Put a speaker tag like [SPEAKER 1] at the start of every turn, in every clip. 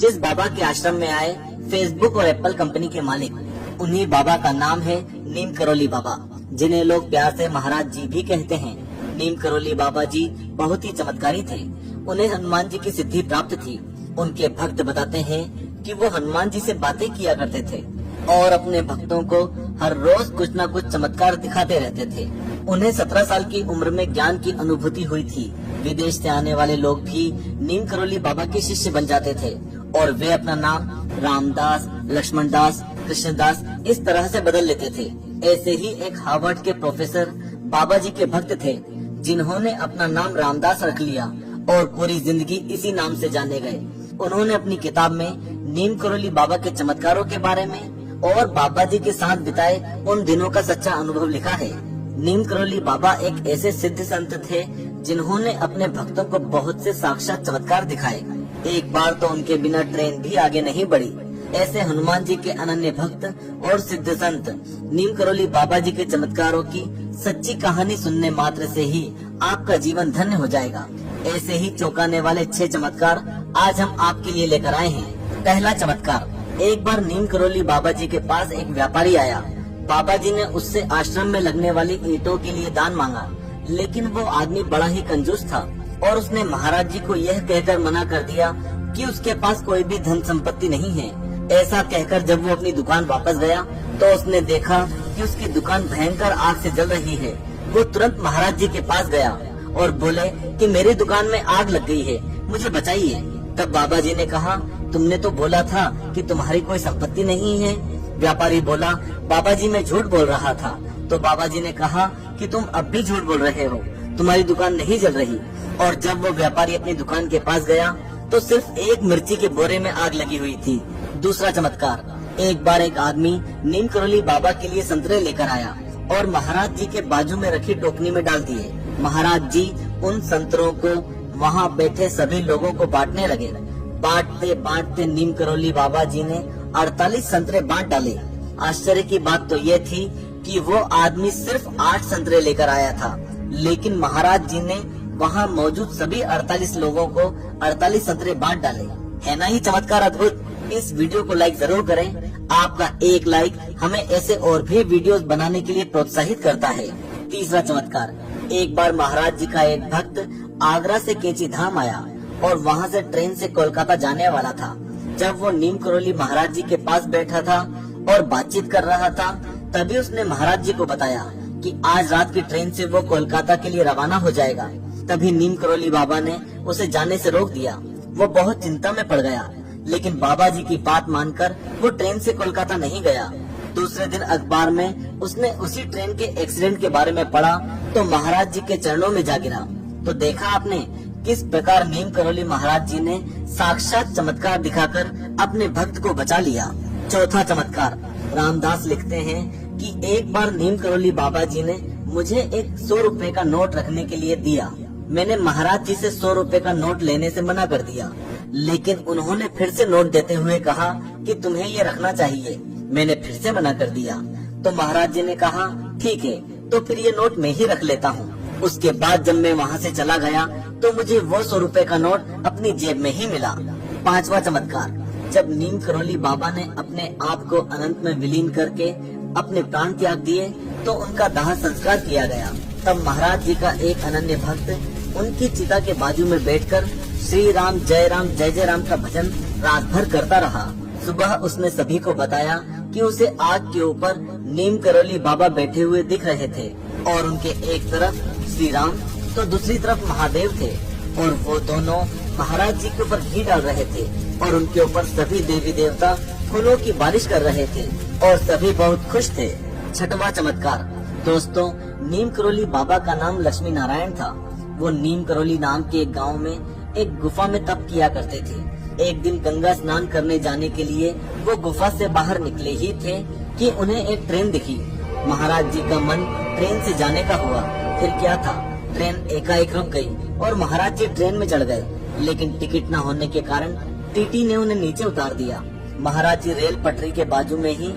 [SPEAKER 1] जिस बाबा के आश्रम में आए फेसबुक और एप्पल कंपनी के मालिक, उन्हीं बाबा का नाम है नीम करोली बाबा, जिन्हें लोग प्यार से महाराज जी भी कहते हैं। नीम करोली बाबा जी बहुत ही चमत्कारी थे। उन्हें हनुमान जी की सिद्धि प्राप्त थी। उनके भक्त बताते हैं कि वो हनुमान जी से बातें किया करते थे और अपने भक्तों को हर रोज कुछ न कुछ चमत्कार दिखाते रहते थे। उन्हें 17 साल की उम्र में ज्ञान की अनुभूति हुई थी। विदेश से आने वाले लोग भी नीम करोली बाबा के शिष्य बन जाते थे और वे अपना नाम रामदास, लक्ष्मणदास, कृष्णदास इस तरह से बदल लेते थे। ऐसे ही एक हार्वर्ड के प्रोफेसर बाबा जी के भक्त थे, जिन्होंने अपना नाम रामदास रख लिया और पूरी जिंदगी इसी नाम से जाने गए। उन्होंने अपनी किताब में नीम करोली बाबा के चमत्कारों के बारे में और बाबा जी के साथ बिताए उन दिनों का सच्चा अनुभव लिखा है। नीम करोली बाबा एक ऐसे सिद्ध संत थे जिन्होंने अपने भक्तों को बहुत से साक्षात चमत्कार दिखाए। एक बार तो उनके बिना ट्रेन भी आगे नहीं बढ़ी। ऐसे हनुमान जी के अनन्य भक्त और सिद्ध संत नीम करोली बाबा जी के चमत्कारों की सच्ची कहानी सुनने मात्र से ही आपका जीवन धन्य हो जाएगा। ऐसे ही चौंकाने वाले 6 चमत्कार आज हम आपके लिए लेकर आए हैं। पहला चमत्कार, एक बार नीम करोली बाबा जी के पास एक व्यापारी आया। बाबा जी ने उससे आश्रम में लगने वाली ईंटों के लिए दान मांगा, लेकिन वो आदमी बड़ा ही कंजूस था और उसने महाराज जी को यह कहकर मना कर दिया कि उसके पास कोई भी धन संपत्ति नहीं है। ऐसा कहकर जब वो अपनी दुकान वापस गया तो उसने देखा कि उसकी दुकान भयंकर आग से जल रही है। वो तुरंत महाराज जी के पास गया और बोले कि मेरी दुकान में आग लग गई है, मुझे बचाइए। तब बाबा जी ने कहा, तुमने तो बोला था कि तुम्हारी कोई संपत्ति नहीं है। व्यापारी बोला, बाबा जी मैं झूठ बोल रहा था। तो बाबा जी ने कहा कि तुम अब भी झूठ बोल रहे हो, तुम्हारी दुकान नहीं जल रही। और जब वो व्यापारी अपनी दुकान के पास गया तो सिर्फ एक मिर्ची के बोरे में आग लगी हुई थी। दूसरा चमत्कार, एक बार एक आदमी नीम करोली बाबा के लिए संतरे लेकर आया और महाराज जी के बाजू में रखी टोकनी में डाल दिए। महाराज जी उन संतरों को वहाँ बैठे सभी लोगों को बांटने लगे। बांटते बांटते नीम करोली बाबा जी ने 48 संतरे बांट डाले। आश्चर्य की बात तो ये थी कि वो आदमी सिर्फ 8 संतरे लेकर आया था, लेकिन महाराज जी ने वहाँ मौजूद सभी 48 लोगों को 48 संतरे बांट डाले। है ना ही चमत्कार अद्भुत। इस वीडियो को लाइक जरूर करें। आपका एक लाइक हमें ऐसे और भी वीडियोस बनाने के लिए प्रोत्साहित करता है। तीसरा चमत्कार, एक बार महाराज जी का एक भक्त आगरा से कैंची धाम आया और वहाँ से ट्रेन से कोलकाता जाने वाला था। जब वो नीम करोली महाराज जी के पास बैठा था और बातचीत कर रहा था, तभी उसने महाराज जी को बताया कि आज रात की ट्रेन से वो कोलकाता के लिए रवाना हो जाएगा। तभी नीम करोली बाबा ने उसे जाने से रोक दिया। वो बहुत चिंता में पड़ गया, लेकिन बाबा जी की बात मानकर वो ट्रेन से कोलकाता नहीं गया। दूसरे दिन अखबार में उसने उसी ट्रेन के एक्सीडेंट के बारे में पढ़ा तो महाराज जी के चरणों में जा गिरा। तो देखा आपने किस प्रकार नीम करोली महाराज जी ने साक्षात चमत्कार दिखाकर अपने भक्त को बचा लिया। चौथा चमत्कार, रामदास लिखते हैं कि एक बार नीम करोली बाबा जी ने मुझे एक 100 रुपए का नोट रखने के लिए दिया। मैंने महाराज जी से 100 रुपए का नोट लेने से मना कर दिया, लेकिन उन्होंने फिर से नोट देते हुए कहा कि तुम्हें ये रखना चाहिए। मैंने फिर से मना कर दिया तो महाराज जी ने कहा, ठीक है तो फिर ये नोट मैं ही रख लेता हूँ। उसके बाद जब मैं वहाँ से चला गया तो मुझे वो 100 रुपए का नोट अपनी जेब में ही मिला। पांचवा चमत्कार, जब नीम करोली बाबा ने अपने आप को अनंत में विलीन करके अपने प्राण त्याग दिए तो उनका दाह संस्कार किया गया। तब महाराज जी का एक अनन्य भक्त उनकी चिता के बाजू में बैठकर श्री राम जय राम का भजन रात भर करता रहा। सुबह उसने सभी को बताया कि उसे आग के ऊपर नीम करोली बाबा बैठे हुए दिख रहे थे और उनके एक तरफ श्री राम तो दूसरी तरफ महादेव थे और वो दोनों महाराज जी के ऊपर घी डाल रहे थे और उनके ऊपर सभी देवी देवता फूलों की बारिश कर रहे थे और सभी बहुत खुश थे। छठवां चमत्कार, दोस्तों नीम करोली बाबा का नाम लक्ष्मी नारायण था। वो नीम करोली नाम के एक गाँव में एक गुफा में तप किया करते थे। एक दिन गंगा स्नान करने जाने के लिए वो गुफा से बाहर निकले ही थे कि उन्हें एक ट्रेन दिखी। महाराज जी का मन ट्रेन से जाने का हुआ। फिर क्या था, ट्रेन एकाएक रुक गई और महाराज जी ट्रेन में चढ़ गए, लेकिन टिकट न होने के कारण टीटी ने उन्हें नीचे उतार दिया। महाराज जी रेल पटरी के बाजू में ही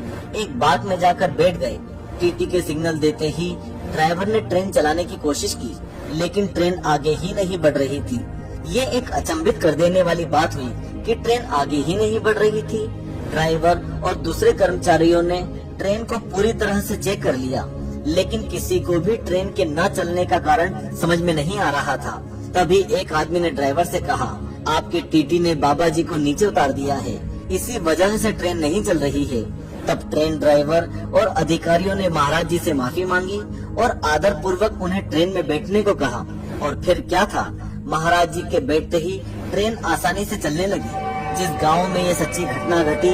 [SPEAKER 1] एक बाग में जाकर बैठ गए। टीटी के सिग्नल देते ही ड्राइवर ने ट्रेन चलाने की कोशिश की, लेकिन ट्रेन आगे ही नहीं बढ़ रही थी। ये एक अचंभित कर देने वाली बात हुई कि ट्रेन आगे ही नहीं बढ़ रही थी। ड्राइवर और दूसरे कर्मचारियों ने ट्रेन को पूरी तरह से चेक कर लिया, लेकिन किसी को भी ट्रेन के न चलने का कारण समझ में नहीं आ रहा था। तभी एक आदमी ने ड्राइवर से कहा, आपके टीटी ने बाबा जी को नीचे उतार दिया है, इसी वजह से ट्रेन नहीं चल रही है। तब ट्रेन ड्राइवर और अधिकारियों ने महाराज जी से माफी मांगी और आदर पूर्वक उन्हें ट्रेन में बैठने को कहा। और फिर क्या था, महाराज जी के बैठते ही ट्रेन आसानी से चलने लगी। जिस गांव में ये सच्ची घटना घटी,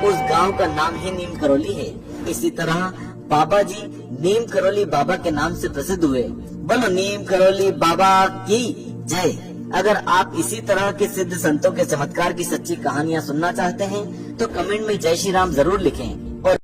[SPEAKER 1] उस गांव का नाम ही नीम करौली है। इसी तरह बाबा जी नीम करौली बाबा के नाम से प्रसिद्ध हुए। बोलो नीम करौली बाबा की जय। अगर आप इसी तरह के सिद्ध संतों के चमत्कार की सच्ची कहानियां सुनना चाहते हैं तो कमेंट में जय श्री राम जरूर लिखें।